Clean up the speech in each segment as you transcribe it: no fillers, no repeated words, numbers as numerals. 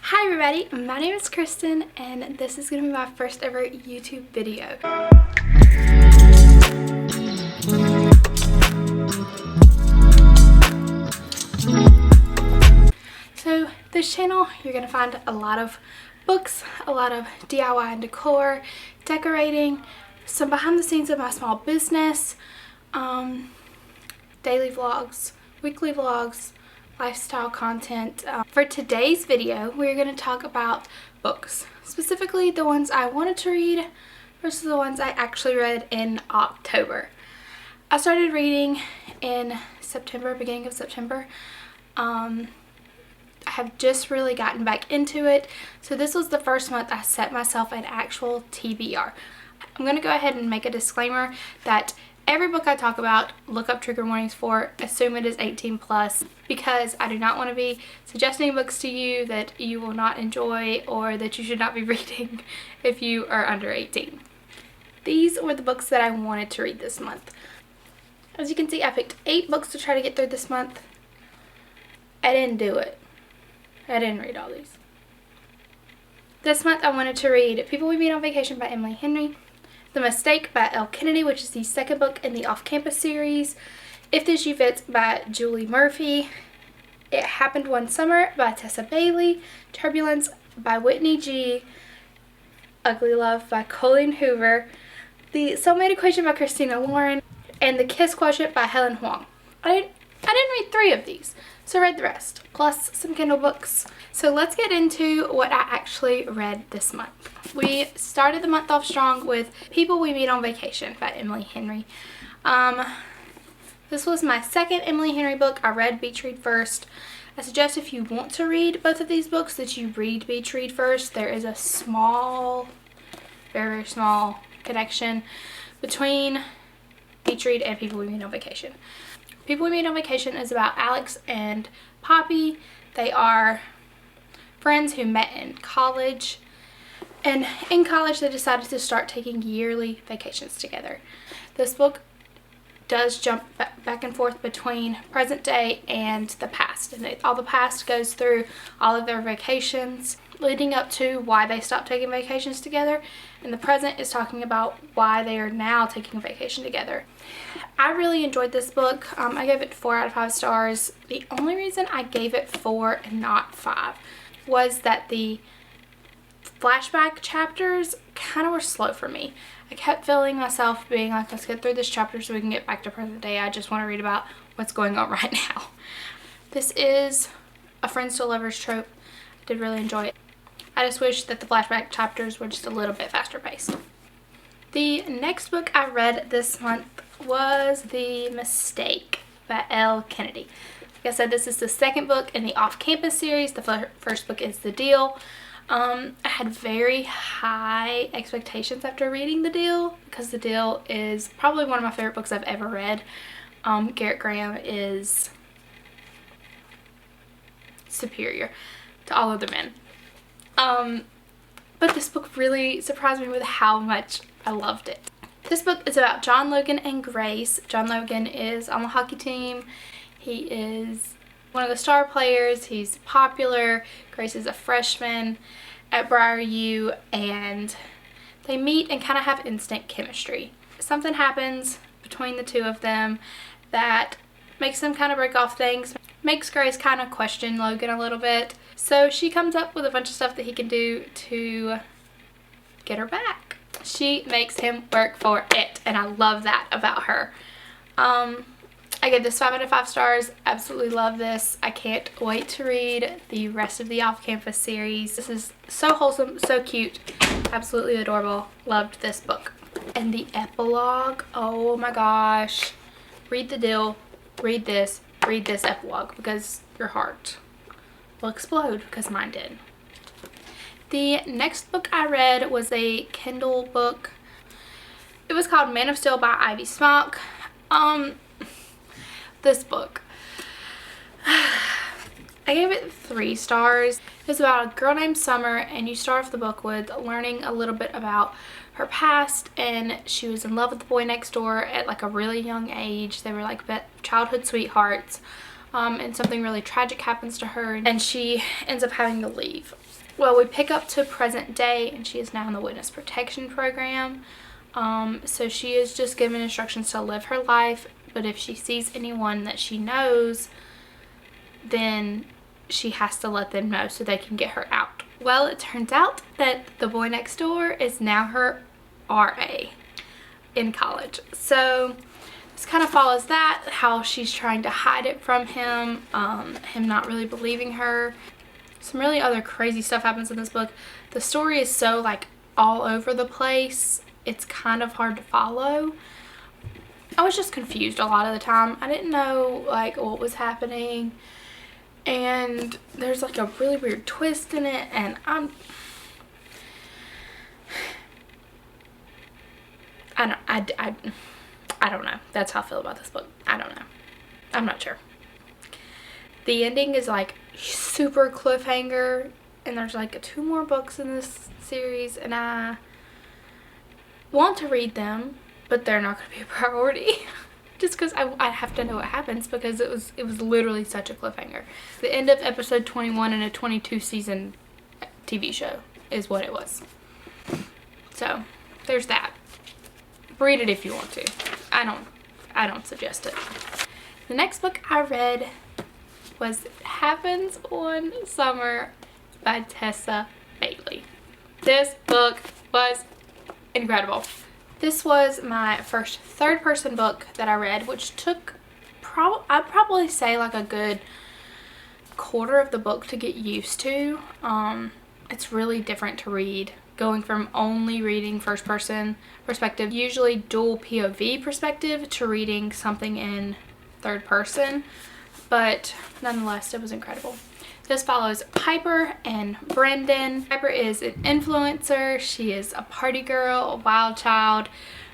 Hi everybody, my name is Kristen and this is going to be my first ever YouTube video. So this channel, you're going to find a lot of books, a lot of DIY and decor, decorating, some behind the scenes of my small business, daily vlogs, weekly vlogs, lifestyle content. For today's video, we're going to talk about books, specifically the ones I wanted to read versus the ones I actually read in October. I started reading in September, beginning of September. I have just really gotten back into it, so this was the first month I set myself an actual TBR. I'm going to go ahead and make a disclaimer that every book I talk about, look up trigger warnings for, assume it is 18 plus, because I do not want to be suggesting books to you that you will not enjoy or that you should not be reading if you are under 18. These were the books that I wanted to read this month. As you can see, I picked 8 books to try to get through this month. I didn't do it. I didn't read all these. This month I wanted to read People We Meet on Vacation by Emily Henry, The Mistake by Elle Kennedy, which is the second book in the Off-Campus series, If This Shoe Fits by Julie Murphy, It Happened One Summer by Tessa Bailey, Turbulence by Whitney G, Ugly Love by Colleen Hoover, The Soulmate Equation by Christina Lauren, and The Kiss Quotient by Helen Huang. I didn't read 3 of these, so I read the rest, plus some Kindle books. So let's get into what I actually read this month. We started the month off strong with People We Meet on Vacation by Emily Henry. This was my second Emily Henry book. I read Beach Read first. I suggest if you want to read both of these books that you read Beach Read first. There is a small, very, very small connection between Beach Read and People We Meet on Vacation. People We Meet on Vacation is about Alex and Poppy. They are friends who met in college, and in college they decided to start taking yearly vacations together. This book does jump back and forth between present day and the past, and all the past goes through all of their vacations leading up to why they stopped taking vacations together, and the present is talking about why they are now taking a vacation together. I really enjoyed this book. I gave it 4 out of 5 stars. The only reason I gave it 4 and not 5 was that the flashback chapters kind of were slow for me. I kept feeling myself being like, let's get through this chapter so we can get back to present day. I just want to read about what's going on right now. This is a friends to lovers trope. I did really enjoy it. I just wish that the flashback chapters were just a little bit faster paced. The next book I read this month was The Mistake by Elle Kennedy. Like I said, this is the second book in the Off-Campus series. The first book is The Deal. I had very high expectations after reading The Deal because The Deal is probably one of my favorite books I've ever read. Garrett Graham is superior to all other men. But this book really surprised me with how much I loved it. This book is about John Logan and Grace. John Logan is on the hockey team. He is one of the star players. He's popular. Grace is a freshman at Briar U, and they meet and kind of have instant chemistry. Something happens between the two of them that makes them kind of break off things, makes Grace kind of question Logan a little bit. So she comes up with a bunch of stuff that he can do to get her back. She makes him work for it, and I love that about her. I gave this 5 out of 5 stars. Absolutely love this. I can't wait to read the rest of the Off-Campus series. This is so wholesome, so cute, absolutely adorable. Loved this book. And the epilogue, oh my gosh. Read The Deal, read this epilogue, because your heart will explode, because mine did. The next book I read was a Kindle book. It was called Man of Steel by Ivy Smock. This book, I gave it 3 stars. It's about a girl named Summer, and you start off the book with learning a little bit about her past, and she was in love with the boy next door at like a really young age. They were like childhood sweethearts, and something really tragic happens to her, and she ends up having to leave. Well, we pick up to present day, and she is now in the witness protection program. So she is just given instructions to live her life, but if she sees anyone that she knows, then she has to let them know so they can get her out. Well, it turns out that the boy next door is now her RA in college. So this kind of follows that, how she's trying to hide it from him, him not really believing her. Some really other crazy stuff happens in this book. The story is so like all over the place. It's kind of hard to follow. I was just confused a lot of the time. I didn't know like what was happening. And there's like a really weird twist in it, and I don't know. That's how I feel about this book. I don't know. I'm not sure. The ending is like super cliffhanger, and there's like 2 more books in this series, and I want to read them, but they're not going to be a priority. Just because I have to know what happens, because it was literally such a cliffhanger. The end of episode 21 in a 22 season TV show is what it was. So there's that. Read it if you want to. I don't suggest it. The next book I read was Happens One Summer by Tessa Bailey. This book was incredible. This was my first third-person book that I read, which took, I'd probably say like a good quarter of the book to get used to. It's really different to read, going from only reading first-person perspective, usually dual POV perspective, to reading something in third person. But nonetheless, it was incredible. This follows Piper and Brendan. Piper is an influencer. She is a party girl, a wild child.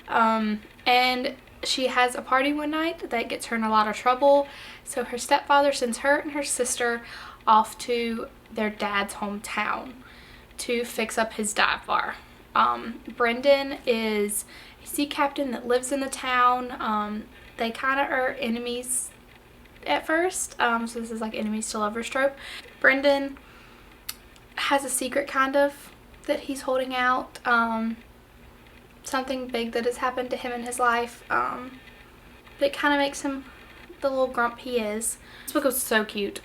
And she has a party one night that gets her in a lot of trouble. So her stepfather sends her and her sister off to their dad's hometown to fix up his dive bar. Brendan is a sea captain that lives in the town. They kind of are enemies at first, so this is like enemies to lovers trope. Brendan has a secret kind of that he's holding out, something big that has happened to him in his life, that kind of makes him the little grump he is. This book was so cute,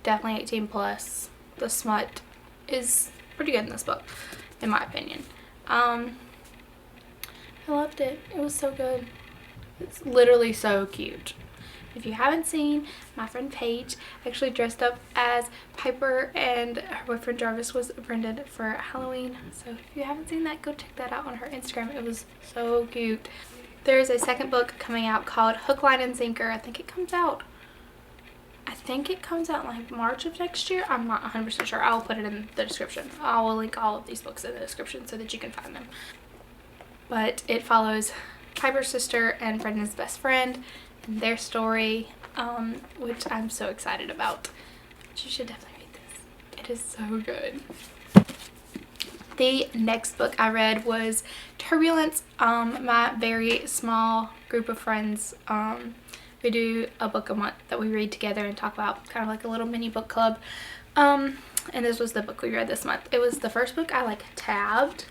definitely 18 plus. The smut is pretty good in this book, in my opinion. I loved it. It was so good. It's literally so cute. If you haven't seen, my friend Paige actually dressed up as Piper, and her boyfriend Jarvis was Brendan for Halloween. So if you haven't seen that, go check that out on her Instagram. It was so cute. There is a second book coming out called Hook, Line, and Sinker. I think it comes out like March of next year. I'm not 100% sure. I'll put it in the description. I will link all of these books in the description so that you can find them. But it follows Piper's sister and Brendan's best friend, their story, which I'm so excited about. You should definitely read this. It is so good. The next book I read was Turbulence. My very small group of friends, we do a book a month that we read together and talk about, kind of like a little mini book club. And this was the book we read this month. It was the first book I like tabbed,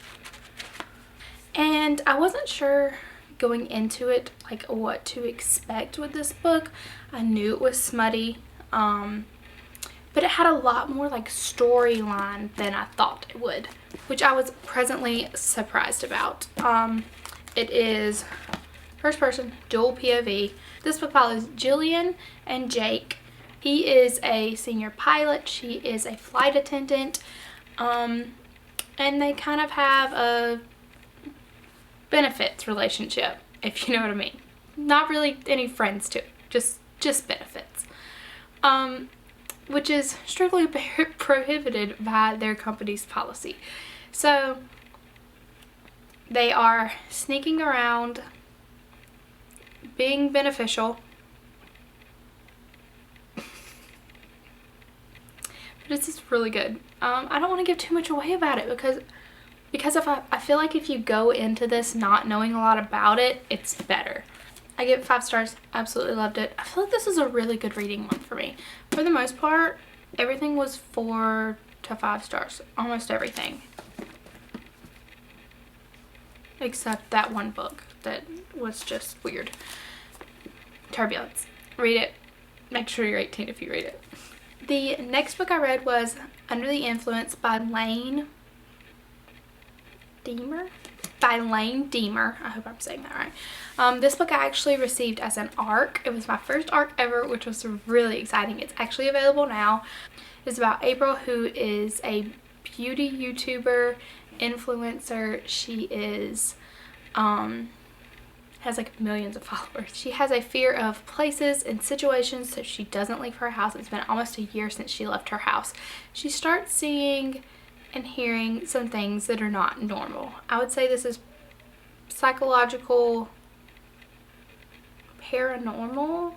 and I wasn't sure going into it like what to expect with this book. I knew it was smutty, but it had a lot more like storyline than I thought it would, which I was pleasantly surprised about. It is first person, dual POV. This book follows Jillian and Jake. He is a senior pilot, she is a flight attendant, and they kind of have a benefits relationship, if you know what I mean. Not really any friends too, just benefits, which is strictly prohibited by their company's policy. So they are sneaking around, being beneficial, but it's just really good. I don't want to give too much away about it because if I feel like if you go into this not knowing a lot about it, it's better. I give it 5 stars. Absolutely loved it. I feel like this is a really good reading month for me. For the most part, everything was 4 to 5 stars. Almost everything. Except that one book that was just weird. Turbulence. Read it. Make sure you're 18 if you read it. The next book I read was Under the Influence by Lane Deemer. I hope I'm saying that right. This book I actually received as an ARC. It was my first ARC ever, which was really exciting. It's actually available now. It's about April, who is a beauty YouTuber, influencer. She is has like millions of followers. She has a fear of places and situations, so she doesn't leave her house. It's been almost a year since she left her house. She starts seeing and hearing some things that are not normal. I would say this is psychological, paranormal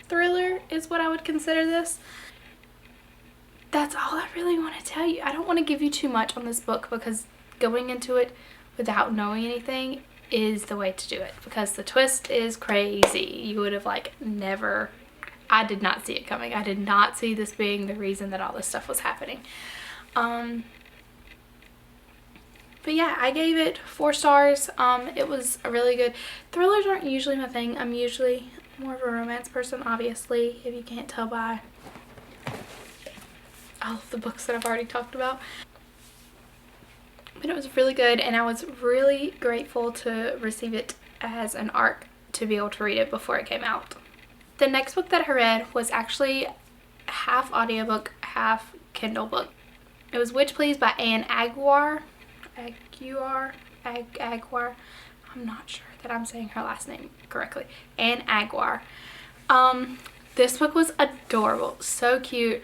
thriller is what I would consider this. That's all I really want to tell you. I don't want to give you too much on this book because going into it without knowing anything is the way to do it, because the twist is crazy. You would have like never, I did not see it coming. I did not see this being the reason that all this stuff was happening. But yeah, I gave it 4 stars. It was a really good. Thrillers aren't usually my thing. I'm usually more of a romance person, obviously, if you can't tell by all of the books that I've already talked about. But it was really good, and I was really grateful to receive it as an ARC to be able to read it before it came out. The next book that I read was actually half audiobook, half Kindle book. It was Witch Please by Anne Aguiar. Aguiar. I'm not sure that I'm saying her last name correctly. Anne Aguiar. This book was adorable. So cute.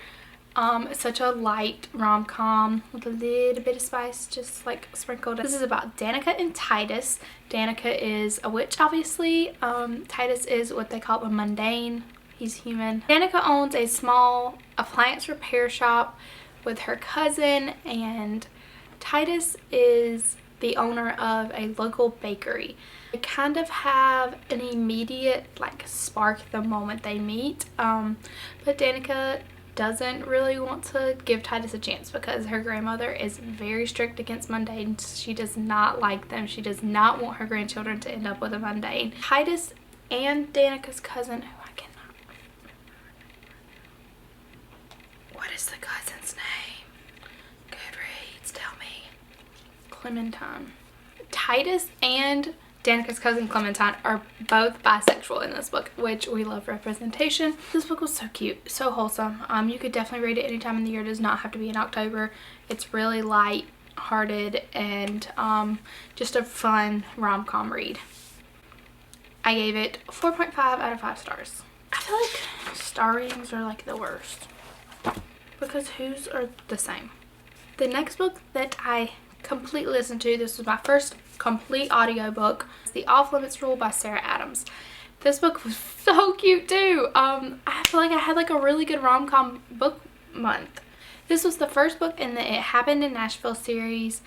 Such a light rom-com with a little bit of spice just like sprinkled. This is about Danica and Titus. Danica is a witch, obviously. Titus is what they call a mundane. He's human. Danica owns a small appliance repair shop with her cousin, and Titus is the owner of a local bakery. They kind of have an immediate like spark the moment they meet, but Danica doesn't really want to give Titus a chance because her grandmother is very strict against mundanes. She does not like them. She does not want her grandchildren to end up with a mundane. Titus and Danica's cousin, who I cannot remember. What is the cousin's name? Goodreads, tell me. Clementine. Titus and Danica's cousin Clementine are both bisexual in this book, which we love representation. This book was so cute, so wholesome. You could definitely read it any time in the year. It does not have to be in October. It's really light-hearted and just a fun rom-com read. I gave it 4.5 out of 5 stars. I feel like star ratings are like the worst because whose are the same. The next book that I completely listened to, this was my first complete audiobook, it's The Offlimits Rule by Sarah Adams. This book was so cute too. I feel like I had like a really good rom-com book month. This was the first book in the It Happened in Nashville series.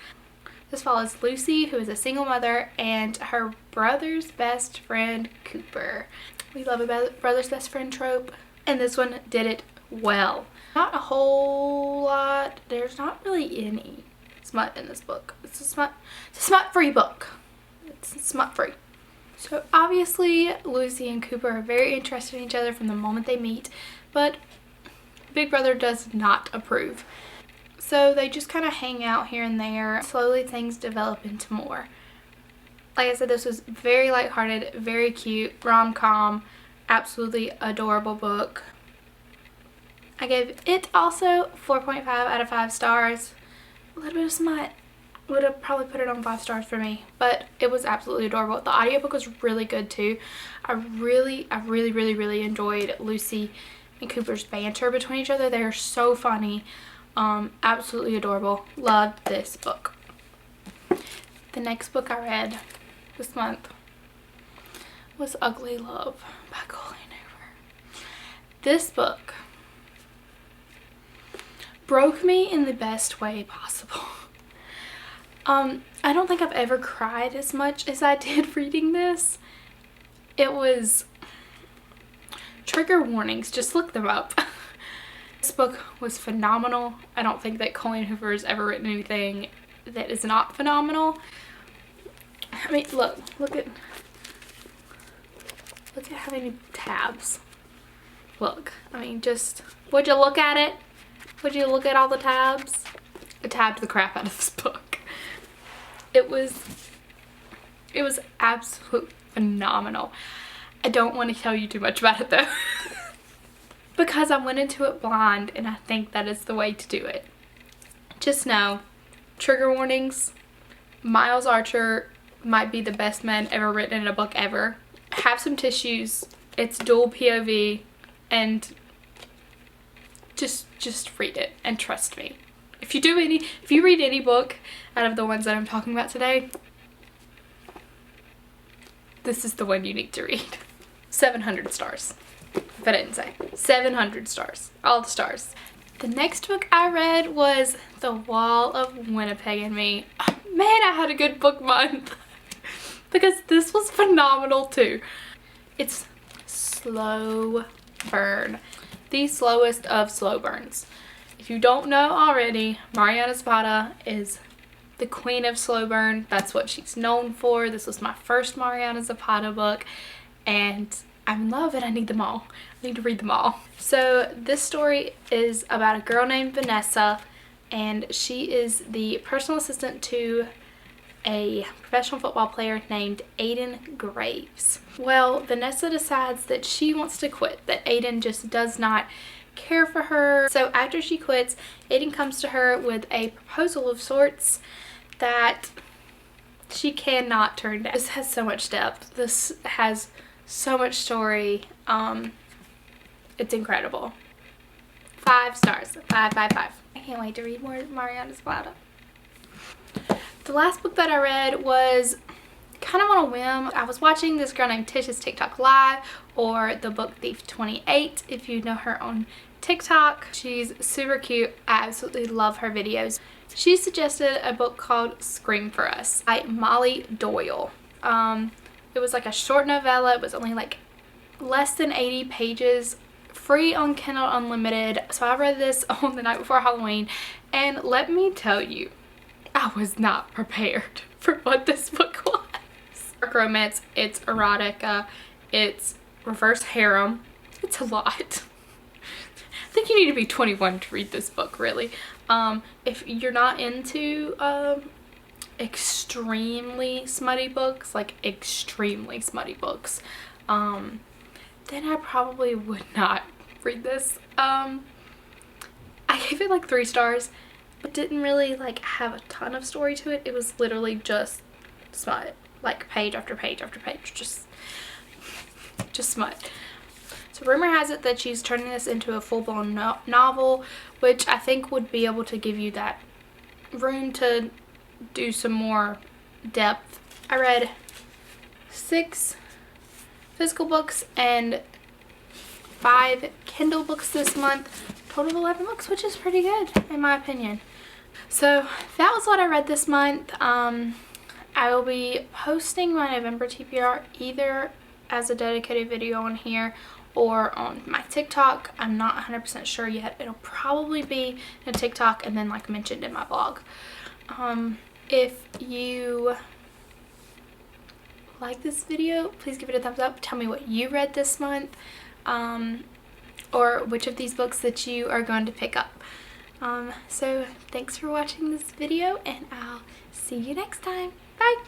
This follows Lucy, who is a single mother, and her brother's best friend, Cooper. We love a brother's best friend trope, and this one did it well. Not a whole lot. There's not really any smut in this book. It's a smut-free book. It's smut-free. So obviously Lucy and Cooper are very interested in each other from the moment they meet, but Big Brother does not approve. So they just kind of hang out here and there. Slowly things develop into more. Like I said, this was very lighthearted, very cute, rom-com, absolutely adorable book. I gave it also 4.5 out of 5 stars. A little bit of smut. Would have probably put it on 5 stars for me, but it was absolutely adorable. The audiobook was really good too. I really enjoyed Lucy and Cooper's banter between each other. They are so funny. Absolutely adorable. Loved this book. The next book I read this month was Ugly Love by Colleen Hoover. This book broke me in the best way possible. I don't think I've ever cried as much as I did reading this. It was, trigger warnings, just look them up. This book was phenomenal. I don't think that Colleen Hoover has ever written anything that is not phenomenal. I mean, look at how many tabs. Look, I mean, just, would you look at it? Would you look at all the tabs? I tabbed the crap out of this book. It was absolutely phenomenal. I don't want to tell you too much about it though. Because I went into it blind, and I think that is the way to do it. Just know, trigger warnings, Miles Archer might be the best man ever written in a book ever. Have some tissues, it's dual POV, and just read it and trust me. If you read any book out of the ones that I'm talking about today, this is the one you need to read. 700 stars. If I didn't say. 700 stars. All the stars. The next book I read was The Wall of Winnipeg and Me. Oh, man, I had a good book month. Because this was phenomenal too. It's slow burn. The slowest of slow burns. If you don't know already, Mariana Zapata is the queen of slow burn. That's what she's known for. This was my first Mariana Zapata book, and I'm in love and I need them all. I need to read them all. So this story is about a girl named Vanessa, and she is the personal assistant to a professional football player named Aiden Graves. Well, Vanessa decides that she wants to quit, that Aiden just does not care for her. So after she quits, Aiden comes to her with a proposal of sorts that she cannot turn down. This has so much depth. This has so much story. It's incredible. 5 stars. 5, 5, 5. I can't wait to read more Mariana Zapata. The last book that I read was kind of on a whim. I was watching this girl named Tish's TikTok Live, or the Book Thief 28 if you know her on TikTok. She's super cute. I absolutely love her videos. She suggested a book called Scream for Us by Molly Doyle. It was like a short novella. It was only like less than 80 pages, free on Kindle Unlimited. So I read this on the night before Halloween, and let me tell you, I was not prepared for what this book was. Dark romance, it's erotica, it's reverse harem. It's a lot. I think you need to be 21 to read this book, really. If you're not into extremely smutty books, like extremely smutty books, then I probably would not read this. I gave it like 3 stars, but didn't really like have a ton of story to it. It was literally just smut, like page after page after page, just smut. So rumor has it that she's turning this into a full-blown novel, which I think would be able to give you that room to do some more depth. I read 6 physical books and 5 Kindle books this month. Total of 11 books, which is pretty good in my opinion. So that was what I read this month. I will be posting my November TBR either as a dedicated video on here or on my TikTok. I'm not 100% sure yet. It'll probably be in TikTok and then like mentioned in my blog. If you like this video, please give it a thumbs up. Tell me what you read this month, or which of these books that you are going to pick up. So thanks for watching this video, and I'll see you next time. Bye!